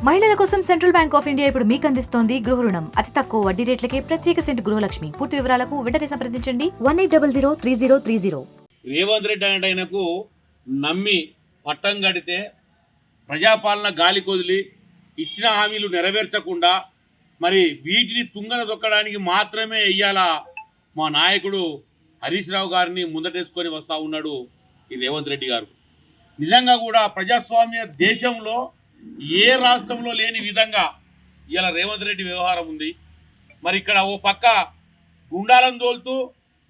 మహిళల కోసం central bank of India ఇప్పుడు మీకు అందిస్తోంది గృహ రుణం. అతి తక్కువ వడ్డీ రేట్లకే ప్రత్యేక సెంటు గృహలక్ష్మి. పూర్తి వివరాలకు వెంటనే సంప్రదించండి 18003030. రేవంత్ రెడ్డి అంటే ఆయనకు నమ్మి పట్టం కడితే ప్రజాపాలన గాలి కొదిలి ఇచ్చిన హామీలు నెరవేర్చకుండా మరి వీటిని తుంగన దొక్కడానికి మాత్రమే ఇయ్యాల మా నాయకుడు హరీష్ రావు గారిని ముందటేసుకొని వస్తూ ఉన్నాడు ఈ రేవంత్ రెడ్డి గారు. నిజంగా కూడా ప్రజాస్వామ్య దేశంలో ఏ రాష్ట్రంలో లేని విధంగా ఇలా రేవంత్ రెడ్డి వ్యవహారం ఉంది. మరి ఇక్కడ ఓ పక్క గుండాలను తోలుతూ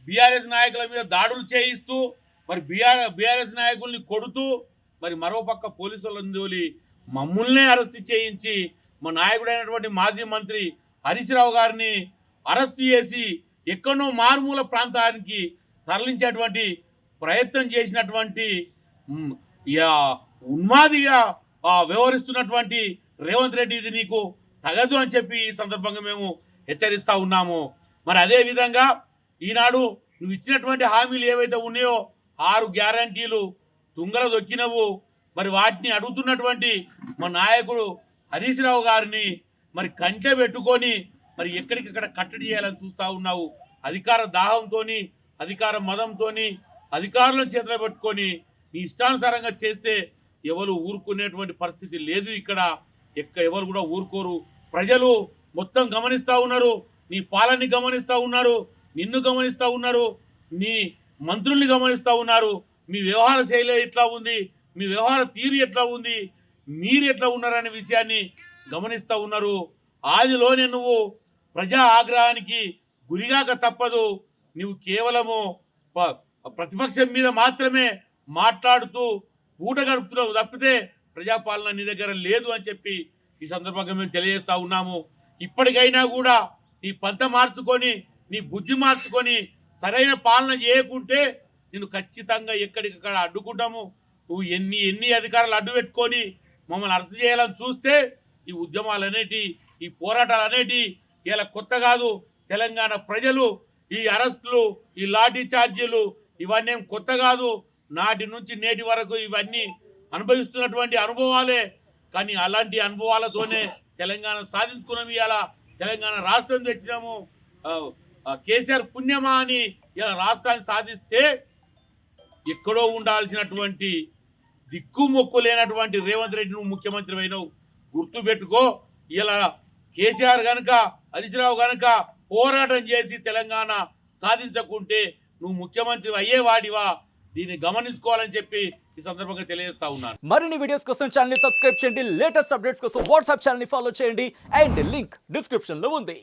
బీఆర్ఎస్ నాయకుల మీద దాడులు చేయిస్తూ మరి బీఆర్ఎస్ నాయకుల్ని కొడుతూ మరి మరో పక్క పోలీసులను తోలి మమ్మల్నే అరెస్ట్ చేయించి మా నాయకుడైనటువంటి మాజీ మంత్రి హరీష్ రావు గారిని అరెస్ట్ చేసి ఎక్కడో మారుమూల ప్రాంతానికి తరలించేటువంటి ప్రయత్నం చేసినటువంటి ఉన్మాదిగా వ్యవహరిస్తున్నటువంటి రేవంత్ రెడ్డి ఇది నీకు తగదు అని చెప్పి ఈ సందర్భంగా మేము హెచ్చరిస్తూ ఉన్నాము. మరి అదేవిధంగా ఈనాడు నువ్వు ఇచ్చినటువంటి హామీలు ఏవైతే ఉన్నాయో 6 గ్యారంటీలు తుంగల దొక్కినవు. మరి వాటిని అడుగుతున్నటువంటి మా నాయకుడు హరీష్ రావు గారిని మరి కంటే పెట్టుకొని మరి ఎక్కడికక్కడ కట్టడి చేయాలని చూస్తూ ఉన్నావు. అధికార దాహంతో అధికార మదంతో అధికారులను చేతిలో పెట్టుకొని నీ ఇష్టానుసారంగా చేస్తే ఎవరు ఊరుకునేటువంటి పరిస్థితి లేదు. ఇక్కడ ఎవరు కూడా ఊరుకోరు. ప్రజలు మొత్తం గమనిస్తూ ఉన్నారు, నీ పాలనని గమనిస్తూ ఉన్నారు, నిన్ను గమనిస్తూ ఉన్నారు, నీ మంత్రుల్ని గమనిస్తూ ఉన్నారు. మీ వ్యవహార శైలి ఎట్లా ఉంది, మీ వ్యవహార తీరు ఎట్లా ఉంది, మీరు ఎట్లా ఉన్నారనే విషయాన్ని గమనిస్తూ ఉన్నారు. ఆదిలోనే నువ్వు ప్రజా ఆగ్రహానికి గురిగాక తప్పదు. నువ్వు కేవలము ప్రతిపక్షం మీద మాత్రమే మాట్లాడుతూ పూట గడుపుతున్నావు తప్పితే ప్రజాపాలన నీ దగ్గర లేదు అని చెప్పి ఈ సందర్భంగా మేము తెలియజేస్తూ ఉన్నాము. ఇప్పటికైనా కూడా నీ పంత మార్చుకొని నీ బుద్ధి మార్చుకొని సరైన పాలన చేయకుంటే నేను ఖచ్చితంగా ఎక్కడికక్కడ అడ్డుకుంటాము. నువ్వు ఎన్ని అధికారాలు అడ్డు పెట్టుకొని మమ్మల్ని అరెస్ట్ చేయాలని చూస్తే ఈ ఉద్యమాలు అనేటి ఈ పోరాటాలు అనేటి ఇలా కొత్త కాదు. తెలంగాణ ప్రజలు ఈ అరెస్టులు ఈ లాఠీ ఛార్జీలు ఇవన్నీ కొత్త కాదు. నాటి నుంచి నేటి వరకు ఇవన్నీ అనుభవిస్తున్నటువంటి అనుభవాలే. కానీ అలాంటి అనుభవాలతోనే తెలంగాణ సాధించుకున్నాము. ఇలా తెలంగాణ రాష్ట్రం తెచ్చినాము. కేసీఆర్ పుణ్యమా అని ఇలా రాష్ట్రాన్ని సాధిస్తే ఎక్కడో ఉండాల్సినటువంటి దిక్కుమొక్కు లేనటువంటి రేవంత్ రెడ్డి నువ్వు ముఖ్యమంత్రి అయినావు. గుర్తుపెట్టుకో, ఇలా కేసీఆర్ కనుక హరీష్ రావు కనుక పోరాటం చేసి తెలంగాణ సాధించకుంటే నువ్వు ముఖ్యమంత్రి అయ్యేవాడివా? దీన్ని గమనించుకోవాలని చెప్పి ఈ సందర్భంగా తెలియజేస్తా ఉన్నాను. మరిన్ని వీడియోస్ కోసం ఛానల్ ని సబ్స్క్రైబ్ చేయండి. లేటెస్ట్ అప్డేట్స్ కోసం వాట్సాప్ ఛానల్ ని ఫాలో చేయండి. అండ్ లింక్ డిస్క్రిప్షన్ లో ఉంది.